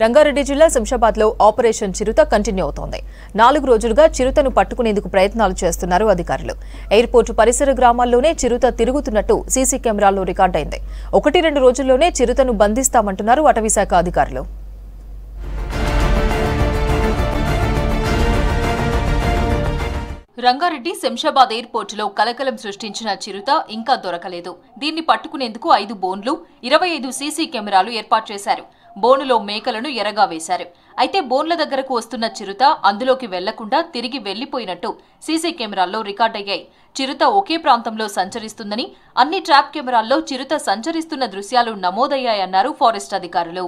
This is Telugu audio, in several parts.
రంగారెడ్డి జిల్లా శంషాబాద్లో ఆపరేషన్ చిరుత కంటిన్యూ అవుతోంది. 4 రోజులుగా చిరుతను పట్టుకునేందుకు ప్రయత్నాలు చేస్తున్నారు అధికారులు. ఎయిర్పోర్టు పరిసర గ్రామాల్లోనే చిరుత తిరుగుతున్నట్టు సీసీ కెమెరాల్లో రికార్డైంది. 1-2 రోజుల్లోనే చిరుతను బంధిస్తామంటున్నారు అటవీశాఖ అధికారులు. రంగారెడ్డి శంషాబాద్ ఎయిర్పోర్టులో కలకలం సృష్టించిన చిరుత ఇంకా దొరకలేదు. దీన్ని పట్టుకునేందుకు 5 బోన్లు, 25 సీసీ కెమెరాలు ఏర్పాటు చేశారు. బోనులో మేకలను ఎరగా వేశారు. అయితే బోన్ల దగ్గరకు వస్తున్న చిరుత అందులోకి వెళ్లకుండా తిరిగి వెళ్లిపోయినట్టు సీసీ కెమెరాల్లో రికార్డయ్యాయి. చిరుత ఒకే ప్రాంతంలో సంచరిస్తుందని, అన్ని ట్రాప్ కెమెరాల్లో చిరుత సంచరిస్తున్న దృశ్యాలు నమోదయ్యాయన్నారు ఫారెస్ట్ అధికారులు.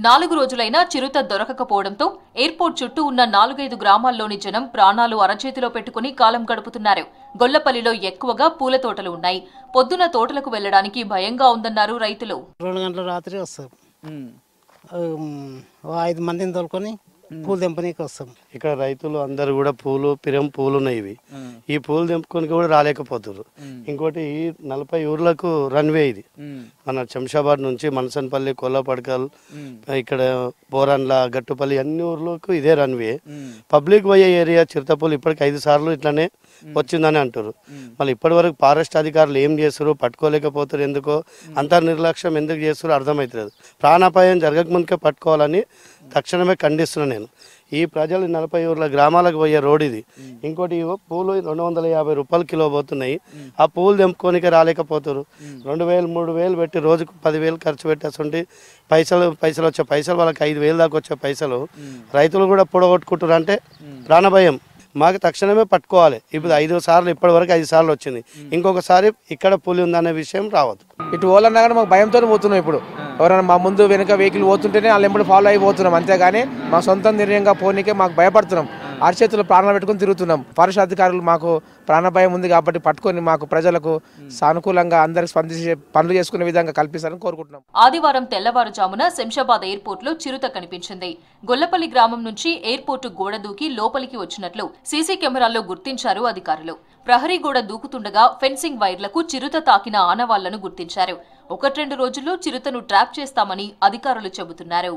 4 రోజులైనా చిరుత దొరకకపోవడంతో ఎయిర్పోర్ట్ చుట్టూ ఉన్న 4-5 గ్రామాల్లోని జనం ప్రాణాలు అరచేతిలో పెట్టుకుని కాలం గడుపుతున్నారు. గొల్లపల్లిలో ఎక్కువగా పూల తోటలు ఉన్నాయి. పొద్దున తోటలకు వెళ్లడానికి భయంగా ఉందన్నారు రైతులు. 2 గంటల రాత్రి వస్తారు. 5 మందిని తోలుకొని పూలు తెంపనీకి వస్తాం. ఇక్కడ రైతులు అందరు కూడా పిరం పూలు ఉన్నాయి. ఇవి ఈ పూలు తెంపుకొని కూడా రాలేకపోతారు. ఇంకోటి 40 ఊర్లకు రన్వే ఇది. మన శంషాబాద్ నుంచి మనసన్పల్లి, కొల్లపడకల్, ఇక్కడ బోరన్ల, గట్టుపల్లి అన్ని ఊర్లకు ఇదే రన్వే. పబ్లిక్ పోయే ఏరియా చిరుతపూలు ఇప్పటికి 5 సార్లు ఇట్లానే వచ్చిందని అంటారు. మళ్ళీ ఇప్పటి వరకు ఫారెస్ట్ అధికారులు ఏం చేస్తారు, పట్టుకోలేకపోతారు. ఎందుకో అంత నిర్లక్ష్యం ఎందుకు చేస్తారో అర్థమవుతుంది. ప్రాణాపాయం జరగకముందుకే పట్టుకోవాలని తక్షణమే ఖండిస్తున్నాను నేను. ఈ ప్రజలు 40 ఊర్ల గ్రామాలకు పోయే రోడ్ ఇది. ఇంకోటి పూలు 250 రూపాయలు కిలో పోతున్నాయి. ఆ పూలు తెంపుకోనికే రాలేకపోతారు. 2000-3000 పెట్టి రోజుకు 10,000 ఖర్చు పెట్టేస్తుంటే పైసలు వచ్చే పైసలు వాళ్ళకి 5,000 దాకా వచ్చే పైసలు రైతులు కూడా పొడగొట్టుకుంటారు. అంటే ప్రాణభయం. మాకు తక్షణమే పట్టుకోవాలి. ఇప్పుడు 5 సార్లు ఇప్పటి వరకు 5 సార్లు వచ్చింది. ఇంకొకసారి ఇక్కడ పులి ఉందనే విషయం రావద్దు. ఇటు ఓలన్నా కానీ మాకు భయంతో పోతున్నాం. ఇప్పుడు ఎవరైనా మా ముందు వెనుక వెహికల్ పోతుంటేనే వాళ్ళు ఎప్పుడు ఫాలో అయిపోతున్నాం. అంతేగాని మా సొంత నిర్ణయంగా పోనీకే మాకు భయపడుతున్నాం. అరచేతులు ప్రాణాలు పెట్టుకుని తిరుగుతున్నాం. ఫారెస్ట్ అధికారులు మాకు ప్రాణభయం ఉంది కాబట్టి పట్టుకొని మాకు ప్రజలకు సానుకూలంగా అందరికి స్పందించే పనులు చేసుకునే విధంగా కల్పిస్తారని కోరుకుంటున్నాం. ఆదివారం తెల్లవారుజామున శంషాబాద్ ఎయిర్పోర్టులో చిరుత కనిపించింది. గొల్లపల్లి గ్రామం నుంచి ఎయిర్పోర్టు గోడ దూకి లోపలికి వచ్చినట్లు సీసీ కెమెరాల్లో గుర్తించారు అధికారులు. ప్రహరీ గోడ దూకుతుండగా ఫెన్సింగ్ వైర్లకు చిరుత తాకిన ఆనవాళ్లను గుర్తించారు. 1-2 రోజుల్లో చిరుతను ట్రాప్ చేస్తామని అధికారులు చెబుతున్నారు.